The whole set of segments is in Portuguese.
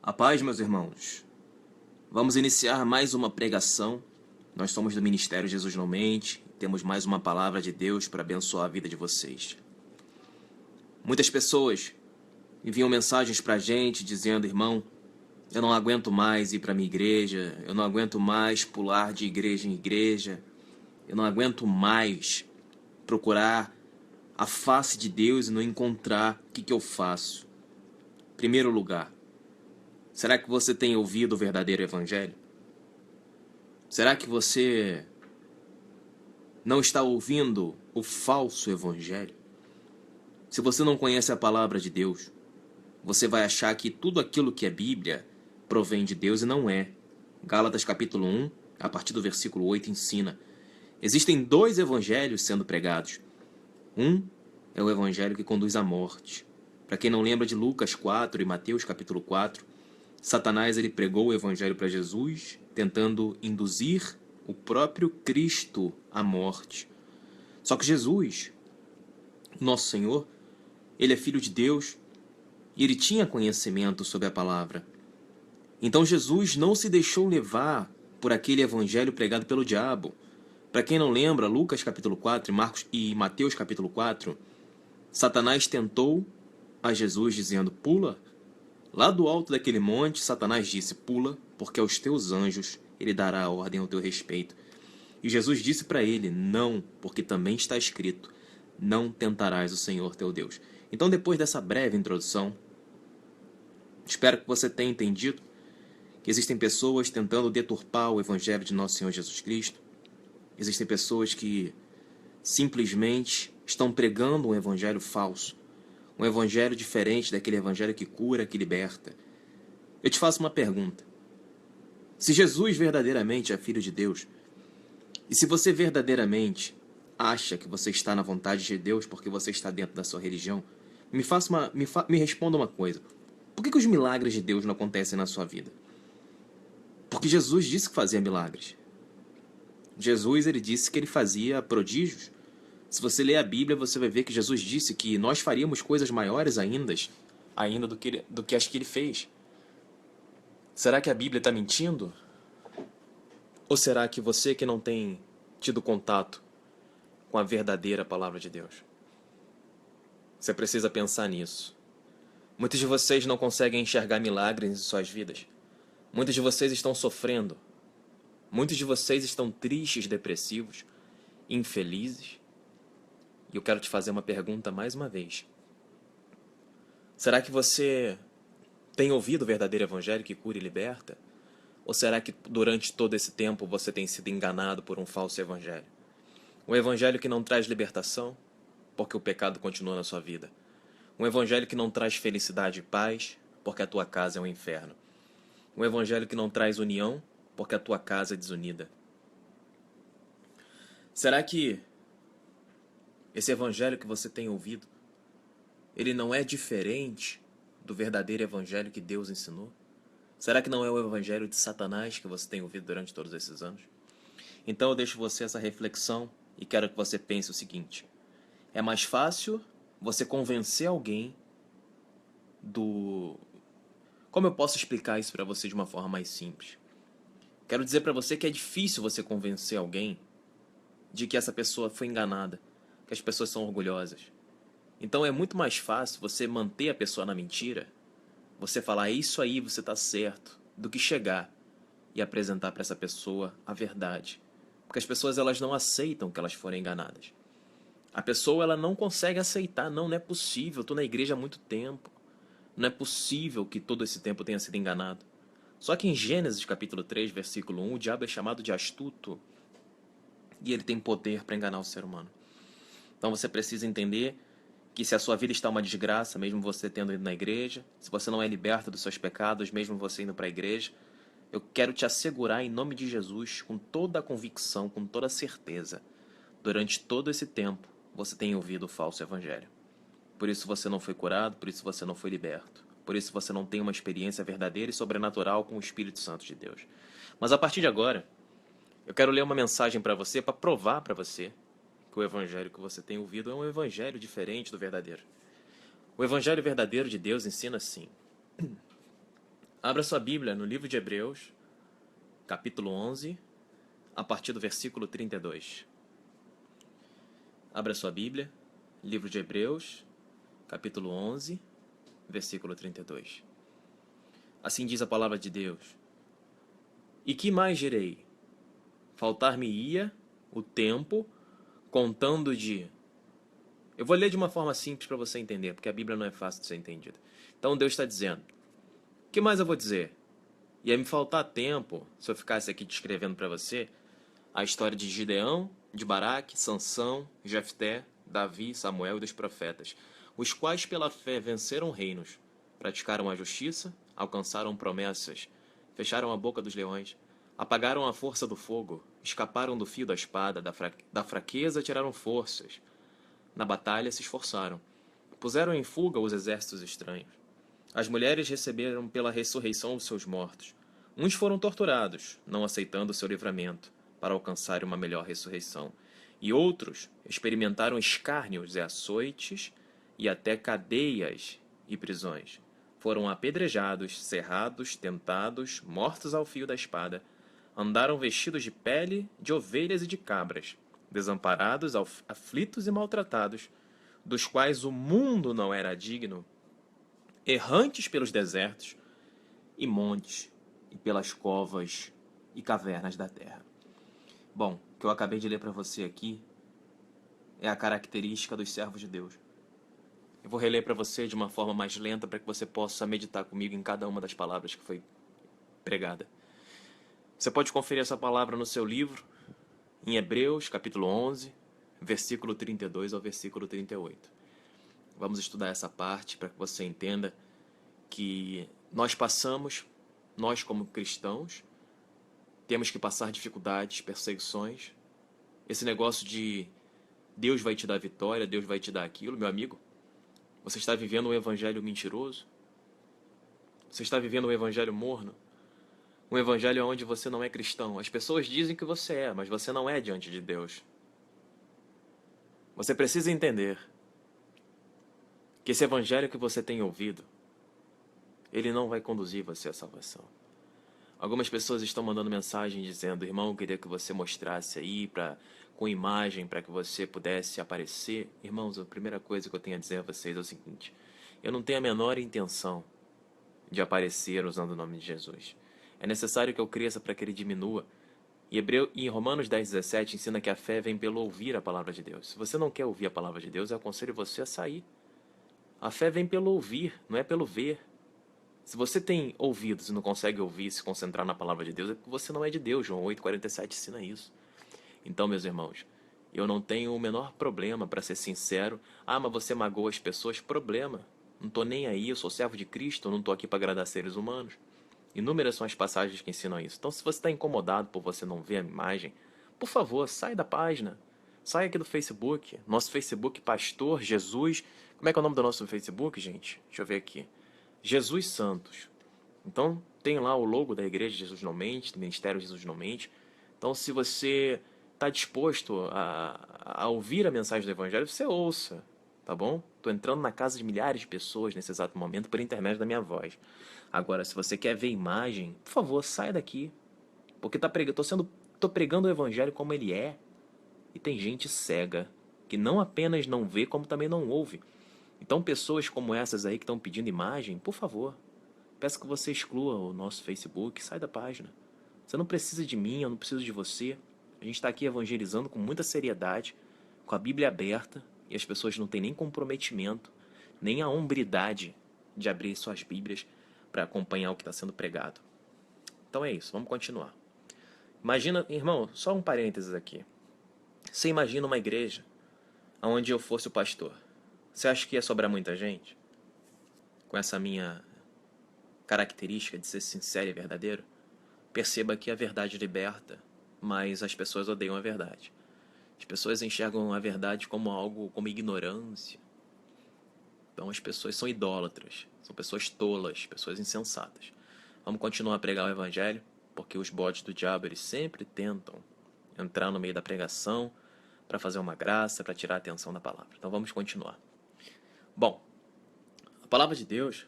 A paz, meus irmãos. Vamos iniciar mais uma pregação. Nós somos do Ministério Jesus Não Mente. Temos mais uma palavra de Deus para abençoar a vida de vocês. Muitas pessoas enviam mensagens para a gente dizendo: irmão, eu não aguento mais ir para a minha igreja, eu não aguento mais pular de igreja em igreja, eu não aguento mais procurar a face de Deus e não encontrar. O que eu faço? Primeiro lugar, será que você tem ouvido o verdadeiro evangelho? Será que você não está ouvindo o falso evangelho? Se você não conhece a palavra de Deus, você vai achar que tudo aquilo que é Bíblia provém de Deus e não é. Gálatas capítulo 1, a partir do versículo 8, ensina: existem dois evangelhos sendo pregados. Um é o evangelho que conduz à morte. Para quem não lembra de Lucas 4 e Mateus capítulo 4, Satanás ele pregou o evangelho para Jesus, tentando induzir o próprio Cristo à morte. Só que Jesus, nosso Senhor, ele é filho de Deus e ele tinha conhecimento sobre a palavra. Então Jesus não se deixou levar por aquele evangelho pregado pelo diabo. Para quem não lembra, Lucas capítulo 4 e Mateus capítulo 4, Satanás tentou a Jesus dizendo: pula. Lá do alto daquele monte, Satanás disse: pula, porque aos teus anjos ele dará a ordem ao teu respeito. E Jesus disse para ele: não, porque também está escrito: não tentarás o Senhor teu Deus. Então, depois dessa breve introdução, espero que você tenha entendido que existem pessoas tentando deturpar o evangelho de nosso Senhor Jesus Cristo. Existem pessoas que simplesmente estão pregando um evangelho falso, um evangelho diferente daquele evangelho que cura, que liberta. Eu te faço uma pergunta: se Jesus verdadeiramente é filho de Deus, e se você verdadeiramente acha que você está na vontade de Deus porque você está dentro da sua religião, me responda uma coisa: por que os milagres de Deus não acontecem na sua vida? Porque Jesus disse que fazia milagres. Jesus ele disse que ele fazia prodígios. Se você ler a Bíblia, você vai ver que Jesus disse que nós faríamos coisas maiores ainda do que as que ele fez. Será que a Bíblia está mentindo? Ou será que você que não tem tido contato com a verdadeira palavra de Deus? Você precisa pensar nisso. Muitos de vocês não conseguem enxergar milagres em suas vidas. Muitos de vocês estão sofrendo. Muitos de vocês estão tristes, depressivos, infelizes. E eu quero te fazer uma pergunta mais uma vez. Será que você tem ouvido o verdadeiro evangelho que cura e liberta? Ou será que durante todo esse tempo você tem sido enganado por um falso evangelho? Um evangelho que não traz libertação, porque o pecado continua na sua vida. Um evangelho que não traz felicidade e paz, porque a tua casa é um inferno. Um evangelho que não traz união, porque a tua casa é desunida. Será que esse evangelho que você tem ouvido, ele não é diferente do verdadeiro evangelho que Deus ensinou? Será que não é o evangelho de Satanás que você tem ouvido durante todos esses anos? Então eu deixo você essa reflexão e quero que você pense o seguinte: é mais fácil você convencer alguém do... Como eu posso explicar isso para você de uma forma mais simples? Quero dizer para você que é difícil você convencer alguém de que essa pessoa foi enganada, que as pessoas são orgulhosas. Então é muito mais fácil você manter a pessoa na mentira, você falar: isso aí, você está certo, do que chegar e apresentar para essa pessoa a verdade. Porque as pessoas elas não aceitam que elas foram enganadas. A pessoa ela não consegue aceitar: não é possível, eu estou na igreja há muito tempo. Não é possível que todo esse tempo eu tenha sido enganado. Só que em Gênesis capítulo 3, versículo 1, o diabo é chamado de astuto e ele tem poder para enganar o ser humano. Então você precisa entender que se a sua vida está uma desgraça, mesmo você tendo ido na igreja, se você não é liberto dos seus pecados, mesmo você indo para a igreja, eu quero te assegurar em nome de Jesus, com toda a convicção, com toda a certeza, durante todo esse tempo você tem ouvido o falso evangelho. Por isso você não foi curado, por isso você não foi liberto. Por isso você não tem uma experiência verdadeira e sobrenatural com o Espírito Santo de Deus. Mas a partir de agora, eu quero ler uma mensagem para você, para provar para você que o evangelho que você tem ouvido é um evangelho diferente do verdadeiro. O evangelho verdadeiro de Deus ensina assim: Abra sua Bíblia no livro de Hebreus, capítulo 11, a partir do versículo 32. Abra sua Bíblia, livro de Hebreus, capítulo 11, versículo 32. Assim diz a palavra de Deus. E que mais direi? Faltar-me-ia o tempo contando de... Eu vou ler de uma forma simples para você entender, porque a Bíblia não é fácil de ser entendida. Então Deus está dizendo, o que mais eu vou dizer? Ia me faltar tempo se eu ficasse aqui descrevendo para você a história de Gideão, de Baraque, Sansão, Jefté, Davi, Samuel e dos profetas, os quais pela fé venceram reinos, praticaram a justiça, alcançaram promessas, fecharam a boca dos leões, apagaram a força do fogo, escaparam do fio da espada, da fraqueza tiraram forças, na batalha se esforçaram, puseram em fuga os exércitos estranhos. As mulheres receberam pela ressurreição os seus mortos. Uns foram torturados, não aceitando o seu livramento, para alcançar uma melhor ressurreição. E outros experimentaram escárnios e açoites e até cadeias e prisões. Foram apedrejados, cerrados, tentados, mortos ao fio da espada. Andaram vestidos de pele de ovelhas e de cabras, desamparados, aflitos e maltratados, dos quais o mundo não era digno, errantes pelos desertos e montes, e pelas covas e cavernas da terra. Bom, o que eu acabei de ler para você aqui é a característica dos servos de Deus. Eu vou reler para você de uma forma mais lenta para que você possa meditar comigo em cada uma das palavras que foi pregada. Você pode conferir essa palavra no seu livro, em Hebreus, capítulo 11, versículo 32 ao versículo 38. Vamos estudar essa parte para que você entenda que nós como cristãos, temos que passar dificuldades, perseguições. Esse negócio de Deus vai te dar vitória, Deus vai te dar aquilo, meu amigo, você está vivendo um evangelho mentiroso? Você está vivendo um evangelho morno? Um evangelho onde você não é cristão. As pessoas dizem que você é, mas você não é diante de Deus. Você precisa entender que esse evangelho que você tem ouvido, ele não vai conduzir você à salvação. Algumas pessoas estão mandando mensagem dizendo, irmão, eu queria que você mostrasse aí com imagem para que você pudesse aparecer. Irmãos, a primeira coisa que eu tenho a dizer a vocês é o seguinte, eu não tenho a menor intenção de aparecer usando o nome de Jesus. É necessário que eu cresça para que ele diminua. E em Romanos 10:17 ensina que a fé vem pelo ouvir a palavra de Deus. Se você não quer ouvir a palavra de Deus, eu aconselho você a sair. A fé vem pelo ouvir, não é pelo ver. Se você tem ouvidos e não consegue ouvir e se concentrar na palavra de Deus, é porque você não é de Deus. João 8,47 ensina isso. Então, meus irmãos, eu não tenho o menor problema, para ser sincero. Ah, mas você magoa as pessoas? Problema. Não estou nem aí, eu sou servo de Cristo, eu não estou aqui para agradar seres humanos. Inúmeras são as passagens que ensinam isso. Então, se você está incomodado por você não ver a imagem, por favor, sai da página. Sai aqui do Facebook. Nosso Facebook, Pastor Jesus. Como é que é o nome do nosso Facebook, gente? Deixa eu ver aqui. Jesus Santos. Então, tem lá o logo da Igreja Jesus Não Mente, do Ministério Jesus Não Mente. Então, se você está disposto a ouvir a mensagem do Evangelho, você ouça, tá bom? Estou entrando na casa de milhares de pessoas nesse exato momento por intermédio da minha voz. Agora, se você quer ver imagem, por favor, saia daqui. Porque tô pregando o Evangelho como ele é. E tem gente cega, que não apenas não vê, como também não ouve. Então, pessoas como essas aí que estão pedindo imagem, por favor, peço que você exclua o nosso Facebook, sai da página. Você não precisa de mim, eu não preciso de você. A gente está aqui evangelizando com muita seriedade, com a Bíblia aberta, e as pessoas não têm nem comprometimento, nem a hombridade de abrir suas Bíblias para acompanhar o que está sendo pregado. Então é isso, vamos continuar. Imagina, irmão, só um parênteses aqui. Você imagina uma igreja onde eu fosse o pastor. Você acha que ia sobrar muita gente? Com essa minha característica de ser sincero e verdadeiro? Perceba que a verdade liberta, mas as pessoas odeiam a verdade. As pessoas enxergam a verdade como algo, como ignorância. Então as pessoas são idólatras, são pessoas tolas, pessoas insensatas. Vamos continuar a pregar o evangelho, porque os bodes do diabo, eles sempre tentam entrar no meio da pregação para fazer uma graça, para tirar a atenção da palavra. Então vamos continuar. Bom, a palavra de Deus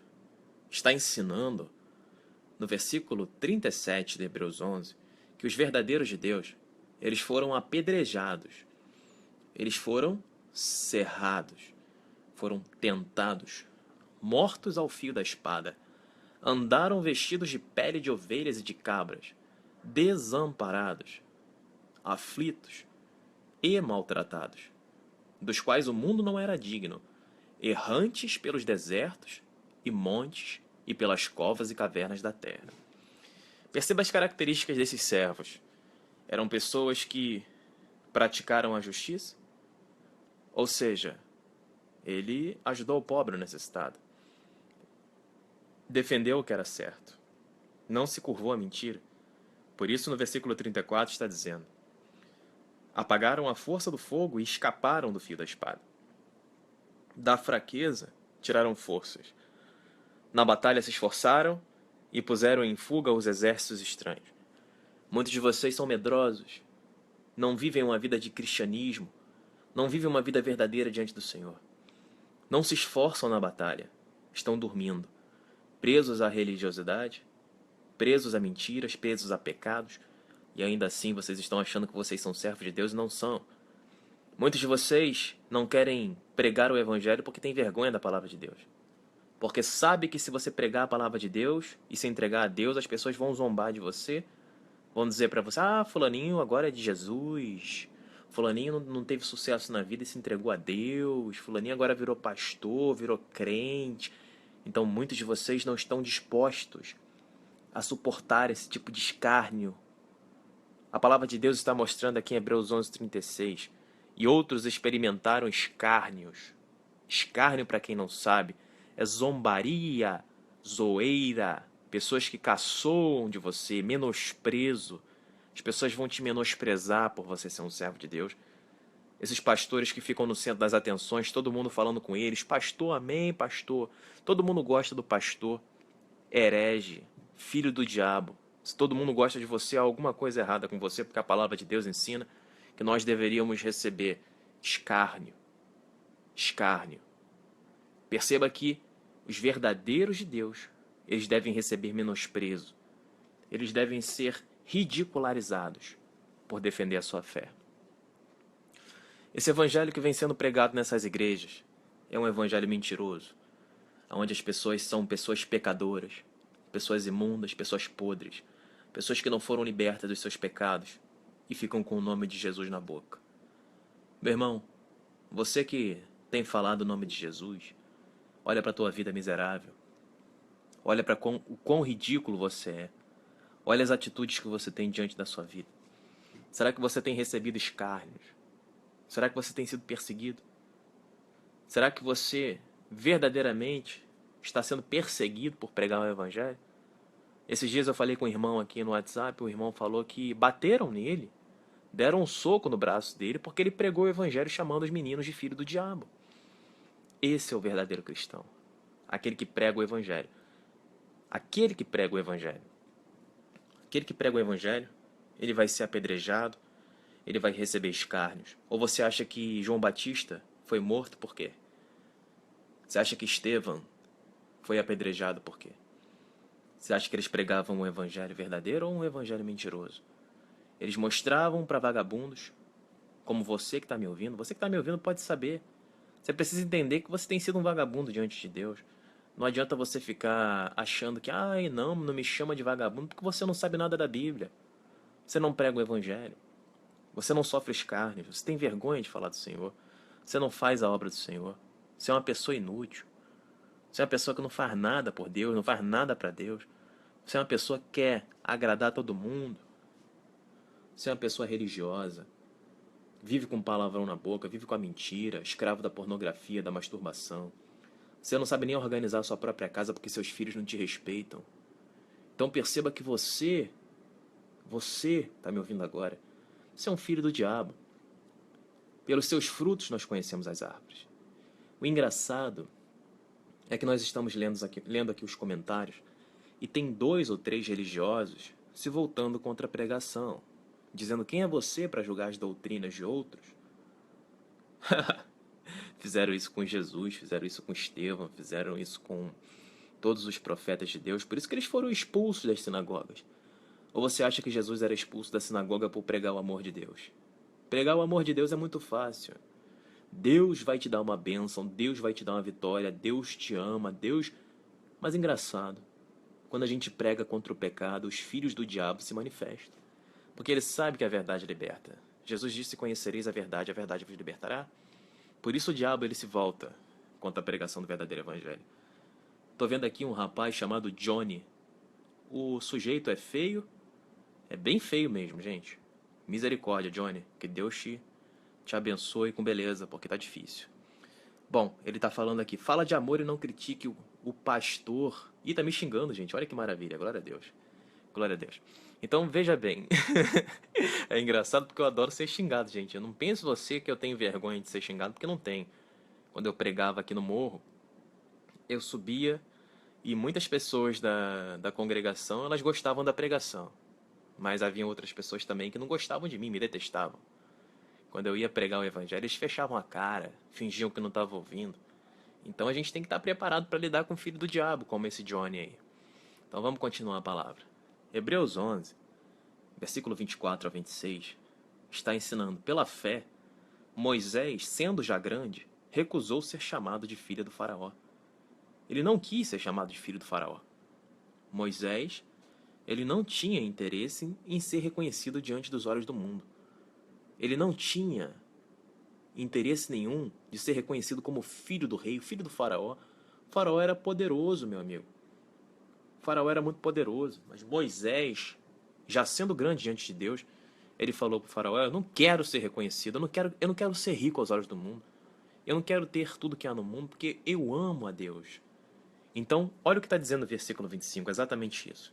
está ensinando no versículo 37 de Hebreus 11, que os verdadeiros de Deus, eles foram apedrejados, eles foram cerrados, foram tentados, mortos ao fio da espada, andaram vestidos de pele de ovelhas e de cabras, desamparados, aflitos e maltratados, dos quais o mundo não era digno, errantes pelos desertos e montes e pelas covas e cavernas da terra. Perceba as características desses servos. Eram pessoas que praticaram a justiça, ou seja, ele ajudou o pobre o necessitado, defendeu o que era certo, não se curvou à mentira. Por isso, no versículo 34 está dizendo: apagaram a força do fogo e escaparam do fio da espada. Da fraqueza, tiraram forças. Na batalha se esforçaram e puseram em fuga os exércitos estranhos. Muitos de vocês são medrosos, não vivem uma vida de cristianismo, não vivem uma vida verdadeira diante do Senhor. Não se esforçam na batalha, estão dormindo, presos à religiosidade, presos a mentiras, presos a pecados, e ainda assim vocês estão achando que vocês são servos de Deus e não são. Muitos de vocês não querem pregar o evangelho porque têm vergonha da palavra de Deus. Porque sabe que se você pregar a palavra de Deus e se entregar a Deus, as pessoas vão zombar de você, vão dizer para você: ah, fulaninho agora é de Jesus, fulaninho não teve sucesso na vida e se entregou a Deus, fulaninho agora virou pastor, virou crente. Então muitos de vocês não estão dispostos a suportar esse tipo de escárnio. A palavra de Deus está mostrando aqui em Hebreus 11:36. E outros experimentaram escárnios. Escárnio, para quem não sabe, é zombaria, zoeira, pessoas que caçoam de você, menosprezo. As pessoas vão te menosprezar por você ser um servo de Deus. Esses pastores que ficam no centro das atenções, todo mundo falando com eles: pastor, amém, pastor. Todo mundo gosta do pastor. Herege, filho do diabo. Se todo mundo gosta de você, há alguma coisa errada com você, porque a palavra de Deus ensina que nós deveríamos receber escárnio. Escárnio. Perceba que os verdadeiros de Deus, eles devem receber menosprezo. Eles devem ser ridicularizados por defender a sua fé. Esse evangelho que vem sendo pregado nessas igrejas é um evangelho mentiroso, onde as pessoas são pessoas pecadoras, pessoas imundas, pessoas podres, pessoas que não foram libertas dos seus pecados e ficam com o nome de Jesus na boca. Meu irmão, você que tem falado o nome de Jesus, olha para a tua vida miserável, olha para o quão ridículo você é, olha as atitudes que você tem diante da sua vida. Será que você tem recebido escárnios? Será que você tem sido perseguido? Será que você verdadeiramente está sendo perseguido por pregar o evangelho? Esses dias eu falei com um irmão aqui no WhatsApp, o irmão falou que bateram nele, deram um soco no braço dele porque ele pregou o evangelho chamando os meninos de filho do diabo. Esse é o verdadeiro cristão, aquele que prega o evangelho. Aquele que prega o evangelho. Aquele que prega o evangelho, ele vai ser apedrejado, ele vai receber escárnios. Ou você acha que João Batista foi morto por quê? Você acha que Estevão foi apedrejado por quê? Você acha que eles pregavam um evangelho verdadeiro ou um evangelho mentiroso? Eles mostravam para vagabundos, como você que está me ouvindo. Você que está me ouvindo pode saber. Você precisa entender que você tem sido um vagabundo diante de Deus. Não adianta você ficar achando que, ai, não me chama de vagabundo, porque você não sabe nada da Bíblia. Você não prega o evangelho. Você não sofre escárnio. Você tem vergonha de falar do Senhor. Você não faz a obra do Senhor. Você é uma pessoa inútil. Você é uma pessoa que não faz nada por Deus, não faz nada para Deus. Você é uma pessoa que quer agradar todo mundo. Você é uma pessoa religiosa. Vive com palavrão na boca, vive com a mentira, escravo da pornografia, da masturbação. Você não sabe nem organizar a sua própria casa porque seus filhos não te respeitam. Então perceba que você está me ouvindo agora, você é um filho do diabo. Pelos seus frutos nós conhecemos as árvores. O engraçado é que nós estamos lendo aqui os comentários e tem 2 ou 3 religiosos se voltando contra a pregação, dizendo: quem é você para julgar as doutrinas de outros? Fizeram isso com Jesus, fizeram isso com Estevão, fizeram isso com todos os profetas de Deus, por isso que eles foram expulsos das sinagogas. Ou você acha que Jesus era expulso da sinagoga por pregar o amor de Deus? Pregar o amor de Deus é muito fácil. Deus vai te dar uma bênção, Deus vai te dar uma vitória, Deus te ama, Deus... Mas engraçado, quando a gente prega contra o pecado, os filhos do diabo se manifestam. Porque ele sabe que a verdade liberta. Jesus disse: conhecereis a verdade vos libertará. Por isso o diabo ele se volta contra a pregação do verdadeiro evangelho. Tô vendo aqui um rapaz chamado Johnny. O sujeito é feio, é bem feio mesmo, gente. Misericórdia, Johnny. Que Deus te abençoe com beleza, porque tá difícil. Bom, ele tá falando aqui: fala de amor e não critique o pastor. Ih, tá me xingando, gente. Olha que maravilha. Glória a Deus. Glória a Deus. Então, veja bem. É engraçado porque eu adoro ser xingado, gente. Eu não penso você que eu tenho vergonha de ser xingado, porque não tem. Quando eu pregava aqui no morro, eu subia e muitas pessoas da congregação, elas gostavam da pregação. Mas havia outras pessoas também que não gostavam de mim, me detestavam. Quando eu ia pregar o evangelho, eles fechavam a cara, fingiam que não estavam ouvindo. Então a gente tem que estar preparado para lidar com o filho do diabo, como esse Johnny aí. Então vamos continuar a palavra. Hebreus 11, versículo 24 a 26, está ensinando: pela fé, Moisés, sendo já grande, recusou ser chamado de filho do faraó. Ele não quis ser chamado de filho do faraó. Moisés, ele não tinha interesse em ser reconhecido diante dos olhos do mundo. Ele não tinha interesse nenhum de ser reconhecido como filho do rei, filho do faraó. O faraó era poderoso, meu amigo. O faraó era muito poderoso, mas Moisés, já sendo grande diante de Deus, ele falou para o faraó: eu não quero ser reconhecido, eu não quero ser rico aos olhos do mundo. Eu não quero ter tudo que há no mundo, porque eu amo a Deus. Então, olha o que está dizendo o versículo 25, exatamente isso.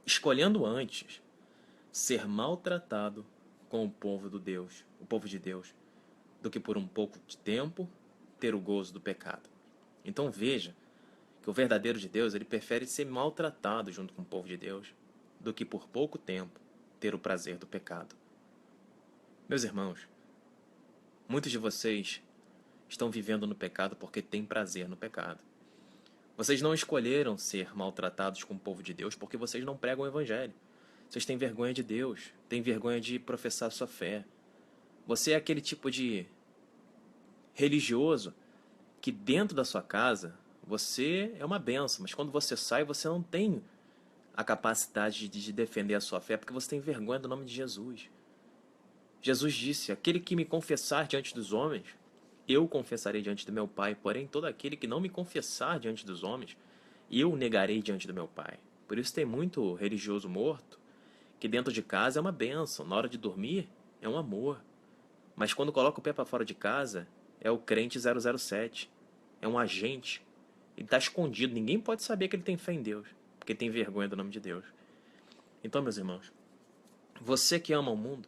Escolhendo antes ser maltratado com o povo de Deus, do que por um pouco de tempo ter o gozo do pecado. Então veja que o verdadeiro de Deus, ele prefere ser maltratado junto com o povo de Deus, do que por pouco tempo ter o prazer do pecado. Meus irmãos, muitos de vocês estão vivendo no pecado porque têm prazer no pecado. Vocês não escolheram ser maltratados com o povo de Deus porque vocês não pregam o evangelho. Vocês têm vergonha de Deus, têm vergonha de professar sua fé. Você é aquele tipo de religioso que dentro da sua casa você é uma bênção, mas quando você sai você não tem a capacidade de defender a sua fé porque você tem vergonha do nome de Jesus. Jesus disse: aquele que me confessar diante dos homens, eu confessarei diante do meu Pai, porém todo aquele que não me confessar diante dos homens, eu negarei diante do meu Pai. Por isso tem muito religioso morto, que dentro de casa é uma bênção, na hora de dormir é um amor. Mas quando coloca o pé para fora de casa, é o crente 007, é um agente. Ele está escondido, ninguém pode saber que ele tem fé em Deus, porque tem vergonha do nome de Deus. Então, meus irmãos, você que ama o mundo,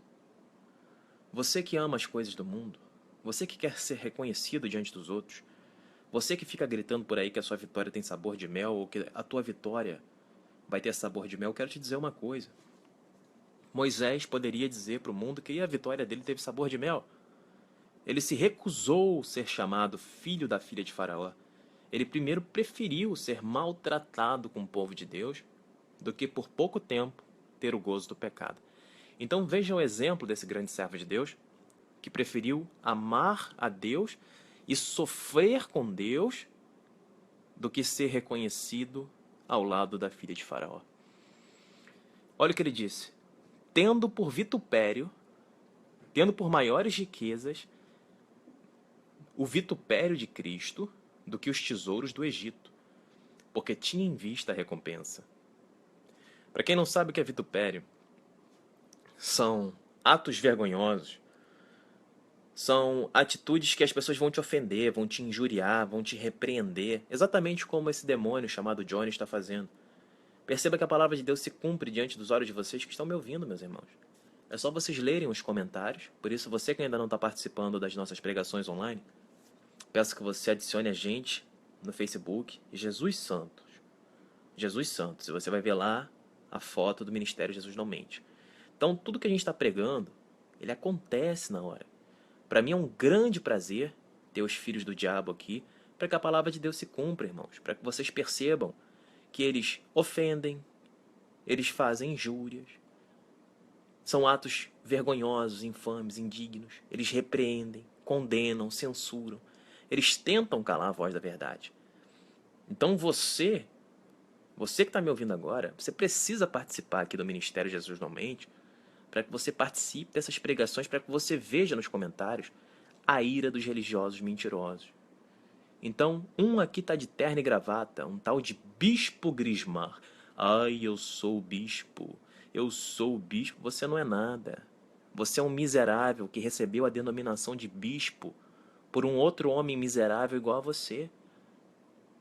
você que ama as coisas do mundo, você que quer ser reconhecido diante dos outros, você que fica gritando por aí que a sua vitória tem sabor de mel, ou que a tua vitória vai ter sabor de mel, eu quero te dizer uma coisa. Moisés poderia dizer para o mundo que a vitória dele teve sabor de mel. Ele se recusou ser chamado filho da filha de Faraó. Ele primeiro preferiu ser maltratado com o povo de Deus do que por pouco tempo ter o gozo do pecado. Então veja o exemplo desse grande servo de Deus, que preferiu amar a Deus e sofrer com Deus do que ser reconhecido ao lado da filha de Faraó. Olha o que ele disse: tendo por vitupério, tendo por maiores riquezas o vitupério de Cristo do que os tesouros do Egito, porque tinha em vista a recompensa. Para quem não sabe o que é vitupério, são atos vergonhosos, são atitudes que as pessoas vão te ofender, vão te injuriar, vão te repreender, exatamente como esse demônio chamado Johnny está fazendo. Perceba que a palavra de Deus se cumpre diante dos olhos de vocês que estão me ouvindo, meus irmãos. É só vocês lerem os comentários. Por isso, você que ainda não está participando das nossas pregações online, peço que você adicione a gente no Facebook, Jesus Santos. Jesus Santos. E você vai ver lá a foto do Ministério Jesus Não Mente. Então, tudo que a gente está pregando, ele acontece na hora. Para mim é um grande prazer ter os filhos do diabo aqui para que a palavra de Deus se cumpra, irmãos, para que vocês percebam que eles ofendem, eles fazem injúrias, são atos vergonhosos, infames, indignos, eles repreendem, condenam, censuram, eles tentam calar a voz da verdade. Então você que está me ouvindo agora, você precisa participar aqui do Ministério Jesus Não Mente, para que você participe dessas pregações, para que você veja nos comentários a ira dos religiosos mentirosos. Então, um aqui está de terno e gravata, um tal de Bispo Grismar. Ai, eu sou o bispo, eu sou o bispo. Você não é nada. Você é um miserável que recebeu a denominação de bispo por um outro homem miserável igual a você.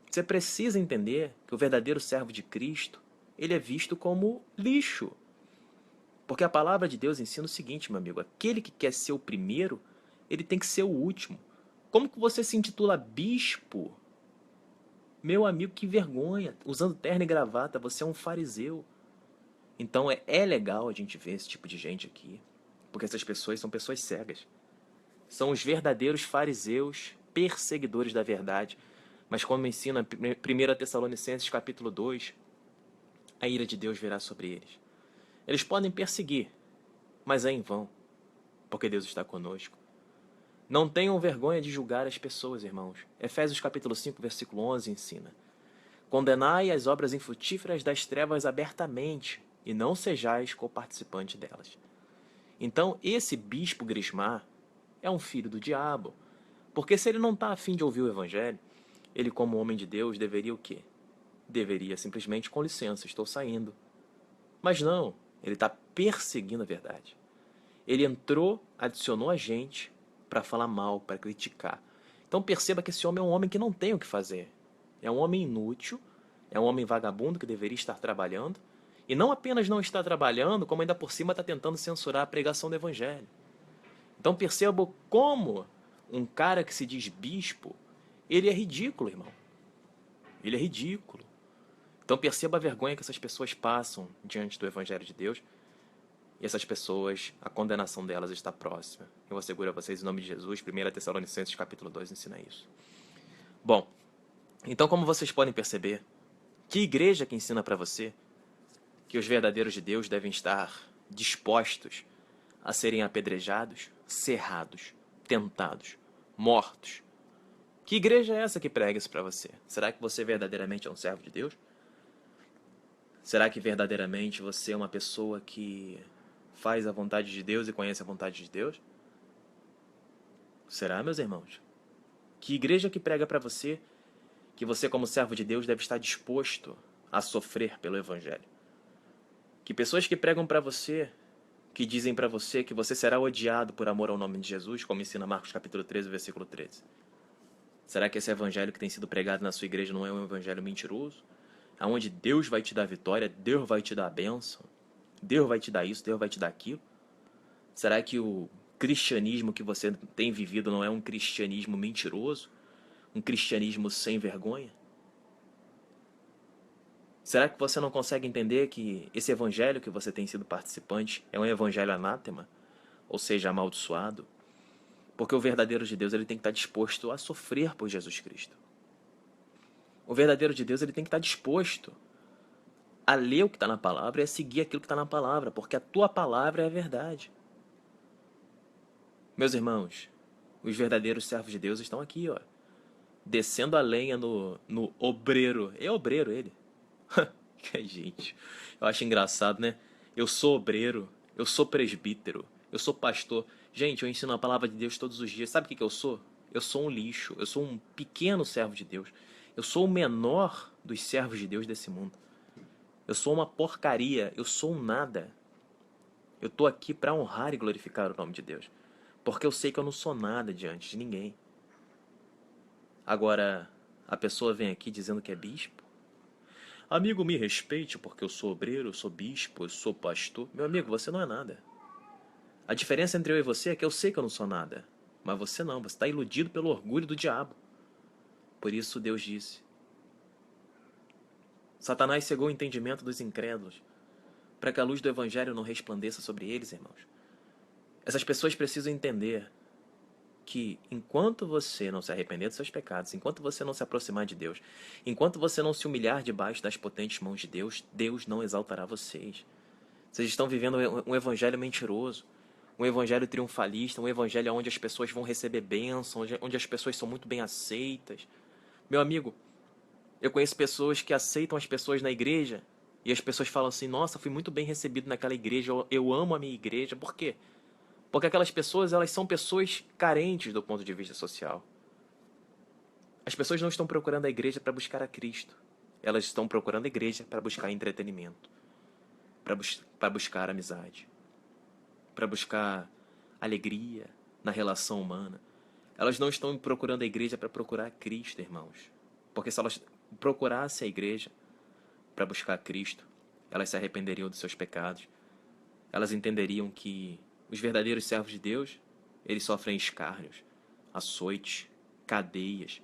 Você precisa entender que o verdadeiro servo de Cristo, ele é visto como lixo. Porque a palavra de Deus ensina o seguinte, meu amigo, aquele que quer ser o primeiro, ele tem que ser o último. Como que você se intitula bispo? Meu amigo, que vergonha, usando terno e gravata, você é um fariseu. Então é legal a gente ver esse tipo de gente aqui, porque essas pessoas são pessoas cegas. São os verdadeiros fariseus, perseguidores da verdade. Mas como ensina 1 Tessalonicenses capítulo 2, a ira de Deus virá sobre eles. Eles podem perseguir, mas é em vão, porque Deus está conosco. Não tenham vergonha de julgar as pessoas, irmãos. Efésios capítulo 5, versículo 11 ensina: condenai as obras infrutíferas das trevas abertamente, e não sejais coparticipante delas. Então, esse bispo Grismar é um filho do diabo, porque se ele não está a fim de ouvir o evangelho, ele, como homem de Deus, deveria o quê? Deveria simplesmente, com licença, estou saindo. Mas não, ele está perseguindo a verdade. Ele entrou, adicionou a gente para falar mal, para criticar. Então perceba que esse homem é um homem que não tem o que fazer. É um homem inútil, é um homem vagabundo que deveria estar trabalhando, e não apenas não está trabalhando, como ainda por cima está tentando censurar a pregação do evangelho. Então perceba como um cara que se diz bispo, ele é ridículo, irmão. Ele é ridículo. Então perceba a vergonha que essas pessoas passam diante do evangelho de Deus. E essas pessoas, a condenação delas está próxima. Eu asseguro a vocês, em nome de Jesus, 1 Tessalonicenses capítulo 2 ensina isso. Bom, então como vocês podem perceber, que igreja que ensina para você que os verdadeiros de Deus devem estar dispostos a serem apedrejados, cerrados, tentados, mortos? Que igreja é essa que prega isso para você? Será que você verdadeiramente é um servo de Deus? Será que verdadeiramente você é uma pessoa que faz a vontade de Deus e conhece a vontade de Deus? Será, meus irmãos? Que igreja que prega para você que você, como servo de Deus, deve estar disposto a sofrer pelo evangelho? Que pessoas que pregam para você, que dizem para você que você será odiado por amor ao nome de Jesus, como ensina Marcos capítulo 13, versículo 13. Será que esse evangelho que tem sido pregado na sua igreja não é um evangelho mentiroso? Onde Deus vai te dar vitória, Deus vai te dar a bênção, Deus vai te dar isso, Deus vai te dar aquilo? Será que o cristianismo que você tem vivido não é um cristianismo mentiroso? Um cristianismo sem vergonha? Será que você não consegue entender que esse evangelho que você tem sido participante é um evangelho anátema? Ou seja, amaldiçoado? Porque o verdadeiro de Deus ele tem que estar disposto a sofrer por Jesus Cristo. O verdadeiro de Deus ele tem que estar disposto a ler o que está na palavra e a seguir aquilo que está na palavra, porque a tua palavra é a verdade. Meus irmãos, os verdadeiros servos de Deus estão aqui, ó, descendo a lenha no obreiro. É obreiro ele. Gente, eu acho engraçado, né? Eu sou obreiro, eu sou presbítero, eu sou pastor. Gente, eu ensino a palavra de Deus todos os dias. Sabe o que eu sou? Eu sou um lixo, eu sou um pequeno servo de Deus. Eu sou o menor dos servos de Deus desse mundo. Eu sou uma porcaria, eu sou um nada. Eu estou aqui para honrar e glorificar o nome de Deus. Porque eu sei que eu não sou nada diante de ninguém. Agora, a pessoa vem aqui dizendo que é bispo. Amigo, me respeite porque eu sou obreiro, eu sou bispo, eu sou pastor. Meu amigo, você não é nada. A diferença entre eu e você é que eu sei que eu não sou nada. Mas você não, você está iludido pelo orgulho do diabo. Por isso Deus disse: Satanás cegou o entendimento dos incrédulos, para que a luz do evangelho não resplandeça sobre eles, irmãos. Essas pessoas precisam entender que enquanto você não se arrepender dos seus pecados, enquanto você não se aproximar de Deus, enquanto você não se humilhar debaixo das potentes mãos de Deus, Deus não exaltará vocês. Vocês estão vivendo um evangelho mentiroso, um evangelho triunfalista, um evangelho onde as pessoas vão receber bênção, onde as pessoas são muito bem aceitas. Meu amigo, eu conheço pessoas que aceitam as pessoas na igreja e as pessoas falam assim: nossa, fui muito bem recebido naquela igreja, eu amo a minha igreja. Por quê? Porque aquelas pessoas, elas são pessoas carentes do ponto de vista social. As pessoas não estão procurando a igreja para buscar a Cristo. Elas estão procurando a igreja para buscar entretenimento, para buscar amizade, para buscar alegria na relação humana. Elas não estão procurando a igreja para procurar Cristo, irmãos. Porque se elas procurassem a igreja para buscar Cristo, elas se arrependeriam dos seus pecados. Elas entenderiam que os verdadeiros servos de Deus, eles sofrem escárnios, açoites, cadeias,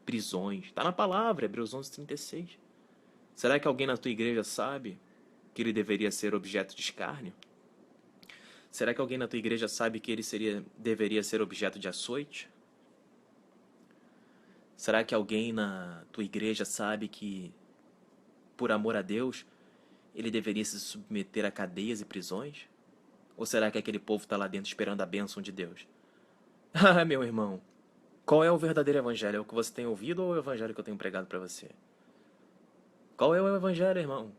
prisões. Está na palavra, Hebreus 11:36. Será que alguém na tua igreja sabe que ele deveria ser objeto de escárnio? Será que alguém na tua igreja sabe que ele deveria ser objeto de açoite? Será que alguém na tua igreja sabe que, por amor a Deus, ele deveria se submeter a cadeias e prisões? Ou será que aquele povo está lá dentro esperando a bênção de Deus? Ah, meu irmão, qual é o verdadeiro evangelho? É o que você tem ouvido ou é o evangelho que eu tenho pregado para você? Qual é o evangelho, irmão?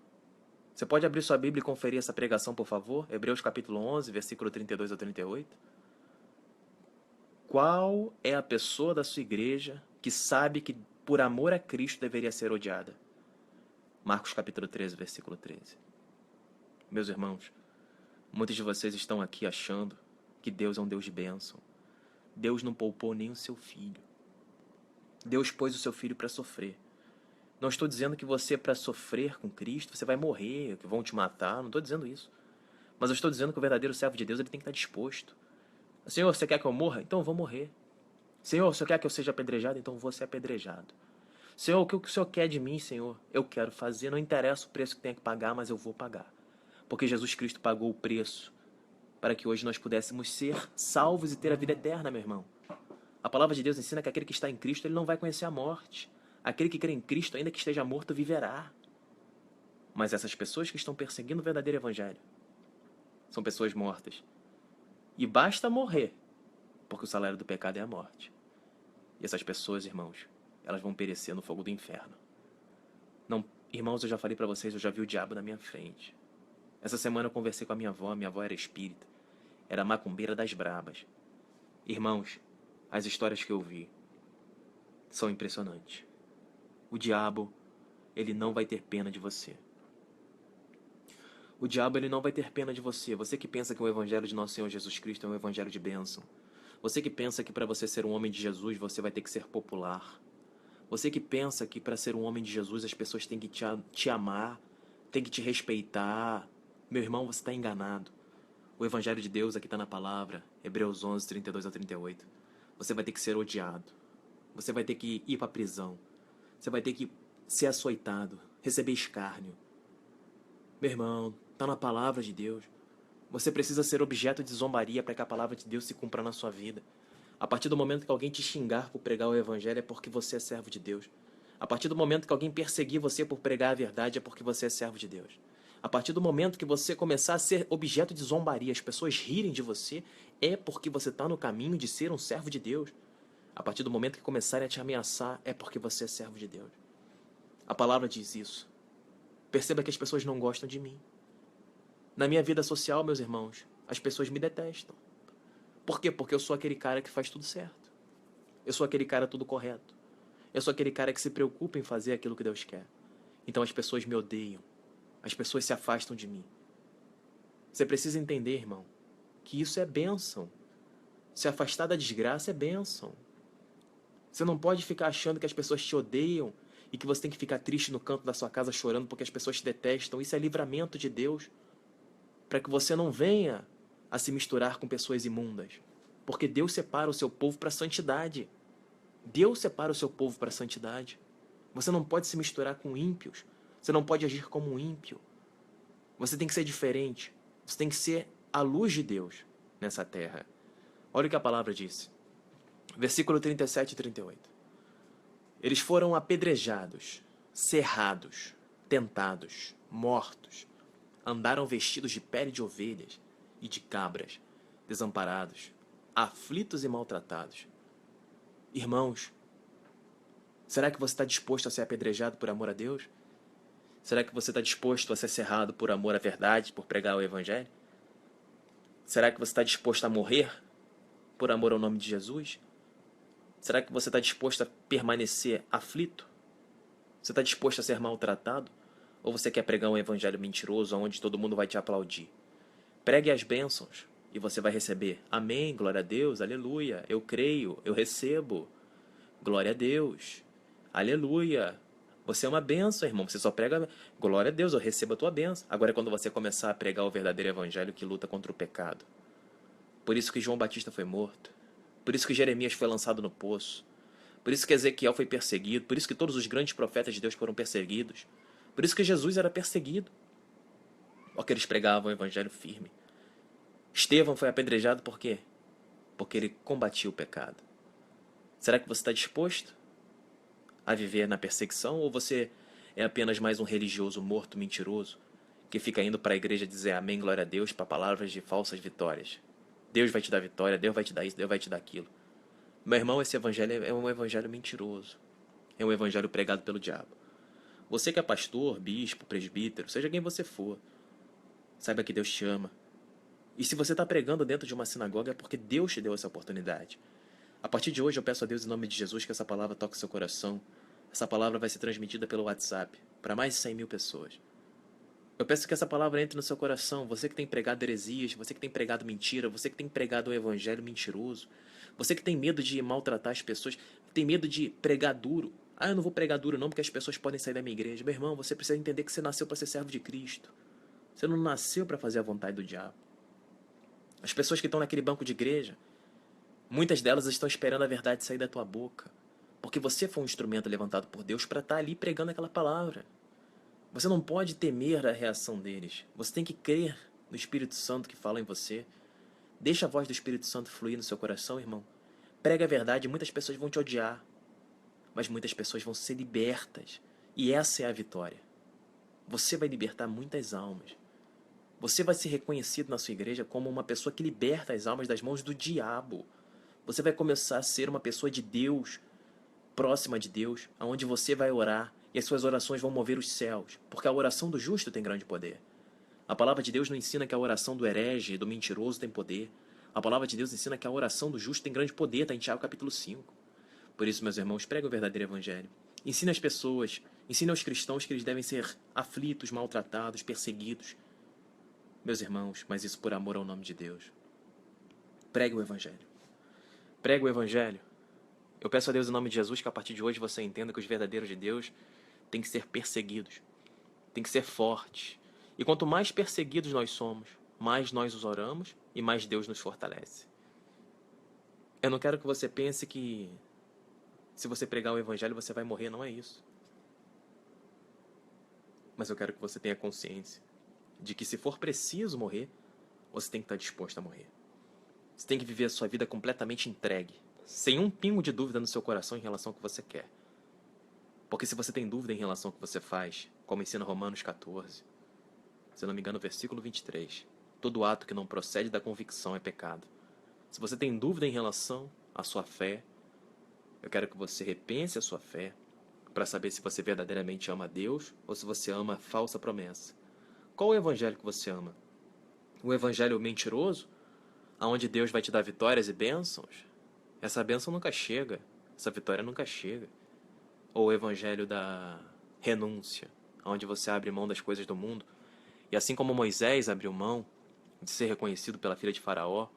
Você pode abrir sua Bíblia e conferir essa pregação, por favor? Hebreus capítulo 11, versículo 32 a 38. Qual é a pessoa da sua igreja que sabe que por amor a Cristo deveria ser odiada? Marcos capítulo 13, versículo 13. Meus irmãos, muitos de vocês estão aqui achando que Deus é um Deus de bênção. Deus não poupou nem o seu filho. Deus pôs o seu filho para sofrer. Não estou dizendo que você, para sofrer com Cristo, você vai morrer, que vão te matar. Não estou dizendo isso. Mas eu estou dizendo que o verdadeiro servo de Deus, ele tem que estar disposto. Senhor, você quer que eu morra? Então eu vou morrer. Senhor, você quer que eu seja apedrejado? Então eu vou ser apedrejado. Senhor, o que o Senhor quer de mim, Senhor? Eu quero fazer. Não interessa o preço que tenha que pagar, mas eu vou pagar. Porque Jesus Cristo pagou o preço para que hoje nós pudéssemos ser salvos e ter a vida eterna, meu irmão. A palavra de Deus ensina que aquele que está em Cristo, ele não vai conhecer a morte. Aquele que crê em Cristo, ainda que esteja morto, viverá. Mas essas pessoas que estão perseguindo o verdadeiro evangelho são pessoas mortas. E basta morrer, porque o salário do pecado é a morte. E essas pessoas, irmãos, elas vão perecer no fogo do inferno. Não, irmãos, eu já falei para vocês, eu já vi o diabo na minha frente. Essa semana eu conversei com a minha avó era espírita. Era macumbeira das brabas. Irmãos, as histórias que eu vi são impressionantes. O diabo, ele não vai ter pena de você. O diabo, ele não vai ter pena de você. Você que pensa que o evangelho de nosso Senhor Jesus Cristo é um evangelho de bênção. Você que pensa que para você ser um homem de Jesus, você vai ter que ser popular. Você que pensa que para ser um homem de Jesus, as pessoas têm que te amar, têm que te respeitar. Meu irmão, você está enganado. O evangelho de Deus aqui está na palavra, Hebreus 11, 32 a 38. Você vai ter que ser odiado. Você vai ter que ir para a prisão. Você vai ter que ser açoitado, receber escárnio. Meu irmão, está na palavra de Deus. Você precisa ser objeto de zombaria para que a palavra de Deus se cumpra na sua vida. A partir do momento que alguém te xingar por pregar o evangelho, é porque você é servo de Deus. A partir do momento que alguém perseguir você por pregar a verdade, é porque você é servo de Deus. A partir do momento que você começar a ser objeto de zombaria, as pessoas rirem de você, é porque você está no caminho de ser um servo de Deus. A partir do momento que começarem a te ameaçar, é porque você é servo de Deus. A palavra diz isso. Perceba que as pessoas não gostam de mim. Na minha vida social, meus irmãos, as pessoas me detestam. Por quê? Porque eu sou aquele cara que faz tudo certo. Eu sou aquele cara tudo correto. Eu sou aquele cara que se preocupa em fazer aquilo que Deus quer. Então as pessoas me odeiam. As pessoas se afastam de mim. Você precisa entender, irmão, que isso é bênção. Se afastar da desgraça é bênção. Você não pode ficar achando que as pessoas te odeiam e que você tem que ficar triste no canto da sua casa chorando porque as pessoas te detestam. Isso é livramento de Deus para que você não venha a se misturar com pessoas imundas. Porque Deus separa o seu povo para a santidade. Deus separa o seu povo para a santidade. Você não pode se misturar com ímpios. Você não pode agir como um ímpio. Você tem que ser diferente. Você tem que ser a luz de Deus nessa terra. Olha o que a palavra diz. Versículo 37 e 38. Eles foram apedrejados, cerrados, tentados, mortos. Andaram vestidos de pele de ovelhas e de cabras, desamparados, aflitos e maltratados. Irmãos, será que você está disposto a ser apedrejado por amor a Deus? Será que você está disposto a ser cerrado por amor à verdade, por pregar o Evangelho? Será que você está disposto a morrer por amor ao nome de Jesus? Será que você está disposto a permanecer aflito? Você está disposto a ser maltratado? Ou você quer pregar um evangelho mentiroso onde todo mundo vai te aplaudir? Pregue as bênçãos e você vai receber. Amém, glória a Deus, aleluia. Eu creio, eu recebo. Glória a Deus, aleluia. Você é uma bênção, irmão. Você só prega, glória a Deus, eu recebo a tua bênção. Agora é quando você começar a pregar o verdadeiro evangelho que luta contra o pecado. Por isso que João Batista foi morto. Por isso que Jeremias foi lançado no poço. Por isso que Ezequiel foi perseguido. Por isso que todos os grandes profetas de Deus foram perseguidos. Por isso que Jesus era perseguido. Porque eles pregavam o evangelho firme. Estevão foi apedrejado por quê? Porque ele combatia o pecado. Será que você está disposto a viver na perseguição? Ou você é apenas mais um religioso morto, mentiroso, que fica indo para a igreja dizer amém, glória a Deus, para palavras de falsas vitórias? Deus vai te dar vitória, Deus vai te dar isso, Deus vai te dar aquilo. Meu irmão, esse evangelho é um evangelho mentiroso. É um evangelho pregado pelo diabo. Você que é pastor, bispo, presbítero, seja quem você for, saiba que Deus te ama. E se você está pregando dentro de uma sinagoga é porque Deus te deu essa oportunidade. A partir de hoje eu peço a Deus em nome de Jesus que essa palavra toque seu coração. Essa palavra vai ser transmitida pelo WhatsApp para mais de 100 mil pessoas. Eu peço que essa palavra entre no seu coração. Você que tem pregado heresias, você que tem pregado mentira, você que tem pregado o evangelho mentiroso, você que tem medo de maltratar as pessoas, tem medo de pregar duro. Ah, eu não vou pregar duro não porque as pessoas podem sair da minha igreja. Meu irmão, você precisa entender que você nasceu para ser servo de Cristo. Você não nasceu para fazer a vontade do diabo. As pessoas que estão naquele banco de igreja, muitas delas estão esperando a verdade sair da tua boca. Porque você foi um instrumento levantado por Deus para estar ali pregando aquela palavra. Você não pode temer a reação deles. Você tem que crer no Espírito Santo que fala em você. Deixa a voz do Espírito Santo fluir no seu coração, irmão. Prega a verdade, muitas pessoas vão te odiar. Mas muitas pessoas vão ser libertas. E essa é a vitória. Você vai libertar muitas almas. Você vai ser reconhecido na sua igreja como uma pessoa que liberta as almas das mãos do diabo. Você vai começar a ser uma pessoa de Deus, próxima de Deus, aonde você vai orar e as suas orações vão mover os céus, porque a oração do justo tem grande poder. A palavra de Deus não ensina que a oração do herege, do mentiroso tem poder. A palavra de Deus ensina que a oração do justo tem grande poder, está em Tiago capítulo 5. Por isso, meus irmãos, pregue o verdadeiro evangelho. Ensine as pessoas, ensine aos cristãos que eles devem ser aflitos, maltratados, perseguidos. Meus irmãos, mas isso por amor ao nome de Deus. Pregue o evangelho. Pregue o evangelho. Eu peço a Deus em nome de Jesus que a partir de hoje você entenda que os verdadeiros de Deus têm que ser perseguidos, têm que ser fortes. E quanto mais perseguidos nós somos, mais nós os oramos e mais Deus nos fortalece. Eu não quero que você pense que se você pregar o evangelho você vai morrer, não é isso. Mas eu quero que você tenha consciência de que se for preciso morrer, você tem que estar disposto a morrer. Você tem que viver a sua vida completamente entregue, sem um pingo de dúvida no seu coração em relação ao que você quer. Porque se você tem dúvida em relação ao que você faz, como ensina Romanos 14, se não me engano, versículo 23, todo ato que não procede da convicção é pecado. Se você tem dúvida em relação à sua fé, eu quero que você repense a sua fé para saber se você verdadeiramente ama a Deus ou se você ama a falsa promessa. Qual o evangelho que você ama? O evangelho mentiroso, onde Deus vai te dar vitórias e bênçãos? Essa bênção nunca chega, essa vitória nunca chega. Ou o evangelho da renúncia, onde você abre mão das coisas do mundo, e assim como Moisés abriu mão de ser reconhecido pela filha de Faraó,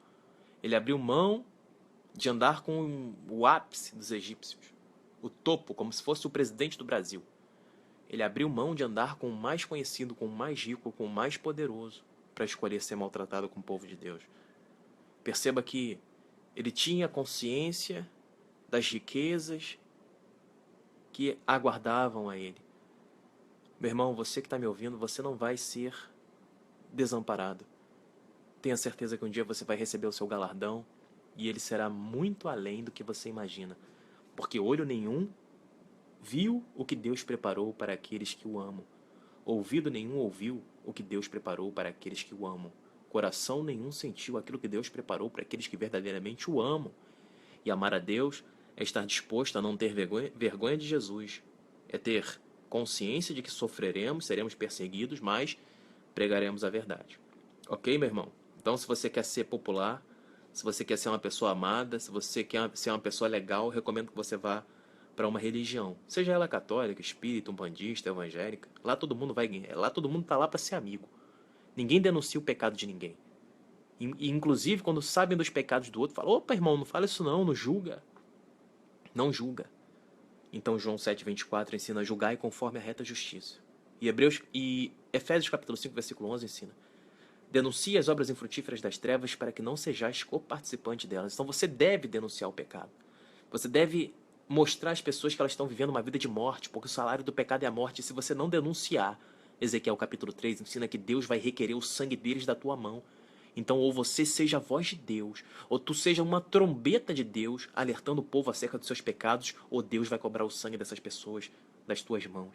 ele abriu mão de andar com o ápice dos egípcios, o topo, como se fosse o presidente do Brasil. Ele abriu mão de andar com o mais conhecido, com o mais rico, com o mais poderoso, para escolher ser maltratado com o povo de Deus. Perceba que ele tinha consciência das riquezas que aguardavam a ele. Meu irmão, você que está me ouvindo, você não vai ser desamparado. Tenha certeza que um dia você vai receber o seu galardão e ele será muito além do que você imagina, porque olho nenhum viu o que Deus preparou para aqueles que o amam. Ouvido nenhum ouviu o que Deus preparou para aqueles que o amam. Coração nenhum sentiu aquilo que Deus preparou para aqueles que verdadeiramente o amam. E amar a Deus é estar disposto a não ter vergonha de Jesus. É ter consciência de que sofreremos, seremos perseguidos, mas pregaremos a verdade. Ok, meu irmão? Então, se você quer ser popular, se você quer ser uma pessoa amada, se você quer ser uma pessoa legal, recomendo que você vá para uma religião, seja ela católica, espírita, umbandista, evangélica. Lá todo mundo tá lá para ser amigo. Ninguém denuncia o pecado de ninguém. E inclusive quando sabem dos pecados do outro, falam: opa, irmão, não fala isso não julga. Não julga. Então João 7:24 ensina: julgai conforme a reta justiça. E Efésios capítulo 5, versículo 11 ensina: denuncie as obras infrutíferas das trevas para que não sejais co-participante delas. Então você deve denunciar o pecado. Você deve mostrar às pessoas que elas estão vivendo uma vida de morte, porque o salário do pecado é a morte. E se você não denunciar, Ezequiel capítulo 3 ensina que Deus vai requerer o sangue deles da tua mão. Então, ou você seja a voz de Deus, ou tu seja uma trombeta de Deus, alertando o povo acerca dos seus pecados, ou Deus vai cobrar o sangue dessas pessoas das tuas mãos.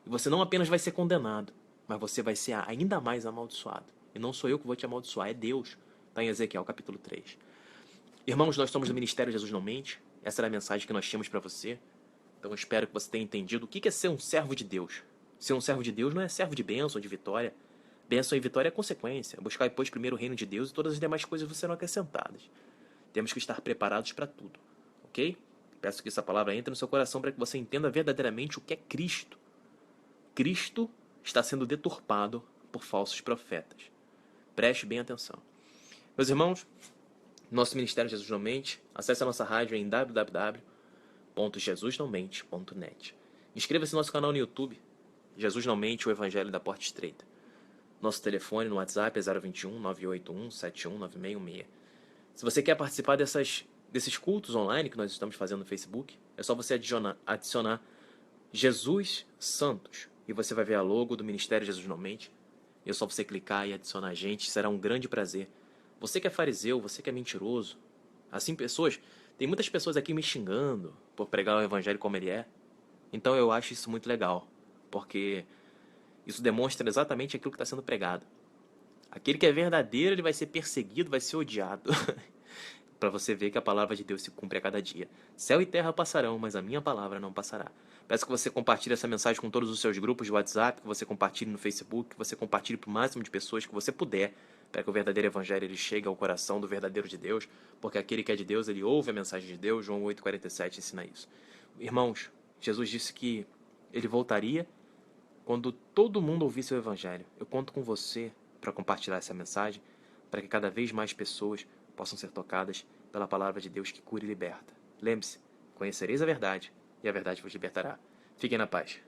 E você não apenas vai ser condenado, mas você vai ser ainda mais amaldiçoado. E não sou eu que vou te amaldiçoar, é Deus. Está em Ezequiel capítulo 3. Irmãos, nós somos do Ministério Jesus Não Mente. Essa era a mensagem que nós tínhamos para você. Então eu espero que você tenha entendido o que é ser um servo de Deus. Ser um servo de Deus não é servo de bênção, de vitória. Bênção e vitória é consequência. Buscar depois primeiro o reino de Deus e todas as demais coisas serão acrescentadas. Temos que estar preparados para tudo. Ok? Peço que essa palavra entre no seu coração para que você entenda verdadeiramente o que é Cristo. Cristo está sendo deturpado por falsos profetas. Preste bem atenção. Meus irmãos, nosso Ministério Jesus Não Mente, acesse a nossa rádio em www.jesusnãomente.net. Inscreva-se no nosso canal no YouTube, Jesus Não Mente, o Evangelho da Porta Estreita. Nosso telefone no WhatsApp é 021 981 719616. Se você quer participar desses cultos online que nós estamos fazendo no Facebook, é só você adicionar Jesus Santos e você vai ver a logo do Ministério Jesus Não Mente. E é só você clicar e adicionar a gente, será um grande prazer. Você que é fariseu, você que é mentiroso, assim tem muitas pessoas aqui me xingando por pregar o evangelho como ele é. Então eu acho isso muito legal, porque isso demonstra exatamente aquilo que está sendo pregado. Aquele que é verdadeiro, ele vai ser perseguido, vai ser odiado. Para você ver que a palavra de Deus se cumpre a cada dia. Céu e terra passarão, mas a minha palavra não passará. Peço que você compartilhe essa mensagem com todos os seus grupos de WhatsApp, que você compartilhe no Facebook, que você compartilhe para o máximo de pessoas que você puder, para que o verdadeiro evangelho ele chegue ao coração do verdadeiro de Deus, porque aquele que é de Deus, ele ouve a mensagem de Deus. João 8,47 ensina isso. Irmãos, Jesus disse que ele voltaria quando todo mundo ouvisse o evangelho. Eu conto com você para compartilhar essa mensagem, para que cada vez mais pessoas possam ser tocadas pela palavra de Deus que cura e liberta. Lembre-se, conhecereis a verdade, e a verdade vos libertará. Fiquem na paz.